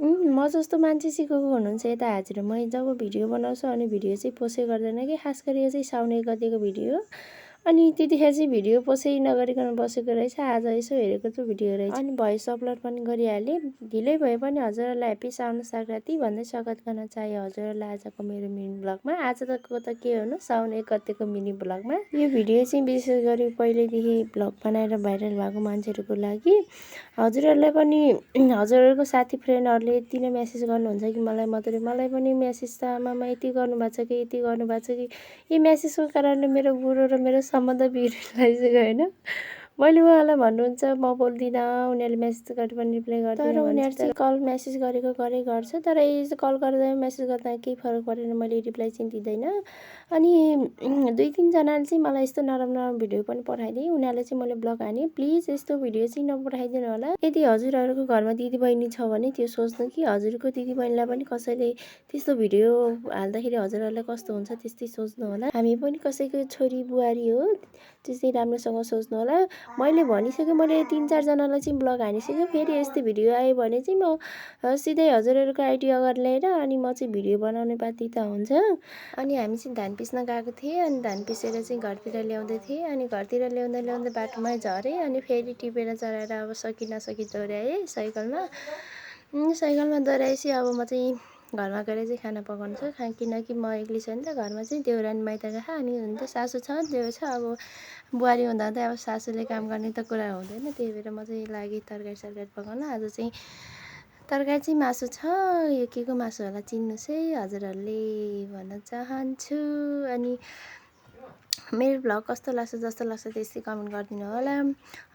म जस्तो मान्छे सिकेको हुनुहुन्छ यता हजुर म जब भिडियो बनाउँछु अनि भिडियो चाहिँ पोस्टै गर्दैन कि खास गरी यो चाहिँ साउन 1 गतेको भिडियो हो। अनि त्यतिखेर चाहिँ भिडियो पोस्टै नगरिकन बसेको रहेछ। आज यसो हेरेको चाहिँ भिडियो रहेछ अनि भोइस अपलोड पनि गरिहालेँ। ढिलै भए पनि हजुरहरूलाई ह्याप्पी साउन संक्रान्ति भन्दै स्वागत गर्न चाहे हजुरहरूलाई आजको मेरो मिनी ब्लगमा। आजको त के हो न साउन 1 गतेको मिनी ब्लगमा। यो भिडियो चाहिँ विशेष गरी पहिल्यैदेखि ब्लग बनाएर भाइरल भएको मान्छेहरूको लागि। हजुरहरूलाई पनि हजुरहरूको साथी फ्रेन्डहरूले यति नै मेसेज गर्नुहुन्छ कि मलाई पनि मेसेज त आमामा यति गर्नुभएको छ कि यति गर्नुभएको छ कि यी मेसेजको कारणले मेरो बुढो र मेरो सम्बन्ध बिग्रिसक्यो होइन। मैले उहाँलाई भन्नुहुन्छ म बोल्दिनँ, उनीहरूले मेसेज गरे पनि रिप्लाई गर्दैन। तर उनीहरू चाहिँ कल मेसेज गरेको गर्छ। तर यो कल गर्दा मेसेज गर्दा केही फरक परेन, मैले रिप्लाई चाहिँ दिँदैन। अनि 2-3 जनाले चाहिँ मलाई यस्तो नराम्रो भिडियो पनि पठाइदिए। उनीहरूले चाहिँ मैले ब्लक हाने, प्लिज यस्तो भिडियो चाहिँ नपठाइदिनु होला। यदि हजुरहरूको घरमा दिदीबहिनी छ भने त्यो सोच्नु कि हजुरको दिदीबहिनीलाई पनि कसैले त्यस्तो भिडियो हाल्दाखेरि हजुरहरूलाई कस्तो हुन्छ त्यस्तै सोच्नु होला। हामी पनि कसैको छोरी बुहारी हो त्यस्तै राम्रोसँग सोच्नु होला। मैले भनिसकेँ, मैले 3-4 जनालाई चाहिँ ब्लग हानिसकेँ। फेरि यस्तो भिडियो आयो भने चाहिँ म सिधै हजुरहरूको आइडी अगाडि ल्याएर अनि म चाहिँ भिडियो बनाउने बाध्यता हुन्छ। अनि हामी चाहिँ धान पिस्न गएको थिएँ अनि धान पिसेर चाहिँ घरतिर ल्याउँदै थिएँ। अनि घरतिर ल्याउँदै बाटोमै झरेँ अनि फेरि टिपेर चढाएर अब सकि नसकि दोहोऱ्याएँ साइकलमा। साइकलमा दोहोऱ्याएपछि अब म चाहिँ घरमा गएर चाहिँ खाना पकाउँछु किनकि म एक्लै छु नि त घरमा चाहिँ। देउरानी माइत गएको अनि हुन त सासू छ देउ छ। अब बुहारी हुँदा त अब सासूले काम गर्ने त कुरा हुँदैन। त्यही भएर म चाहिँ लागि तरकारी सरकारी पकाउन। आज चाहिँ तरकारी चाहिँ मासु छ। यो के को मासु होला चिन्नुहोस् है हजुरहरूले भन्न चाहन्छु। अनि मेरो भ्लग कस्तो लाग्छ जस्तो लाग्छ त्यस्तै कमेन्ट गरिदिनु होला।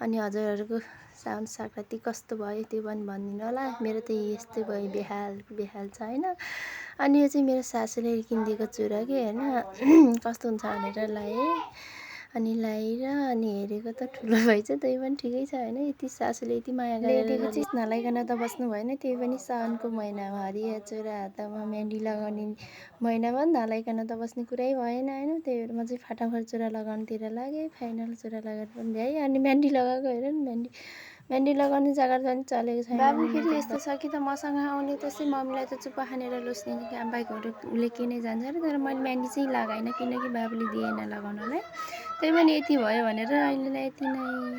अनि हजुरहरूको साउन संक्रान्ति कस्तो भयो त्यो पनि भनिदिनु होला। मेरो त यस्तै भयो बेहाल छ होइन। अनि यो चाहिँ मेरो सासूले किनिदिएको चुरा के होइन कस्तो हुन्छ भनेर लाएँ। अनि लाएर अनि हेरेको त ठुलो भएछ त्यही पनि ठिकै छ होइन। यति सासूले यति माया गरेर चिज नलाइकन त बस्नु भएन। त्यही पनि साउनको महिनामा हरिया चुरा हातमा मेहन्दी लगाउने महिनामा नलाइकन त बस्ने कुरै भएन होइन। त्यही भएर म चाहिँ फटाफट चुरा लगाउनुतिर लागेँ। फाइनल चुरा लगाएर पनि भ्याएँ। अनि मेहन्दी लगाएको हेर न मेहन्दी लगाउने जग्गा पनि चलेको छैन। बाबु फेरि यस्तो छ कि त मसँग आउने त्यसै मम्मीलाई त चुप्पा खानेर लुस्ने काम बाइकहरू उसले किनै जान्छ अरे। तर मैले मेहन्दी चाहिँ लगाएन किनकि बाबुले दिएन लगाउनलाई। त्यही पनि यति भयो भनेर अहिलेलाई यति नै।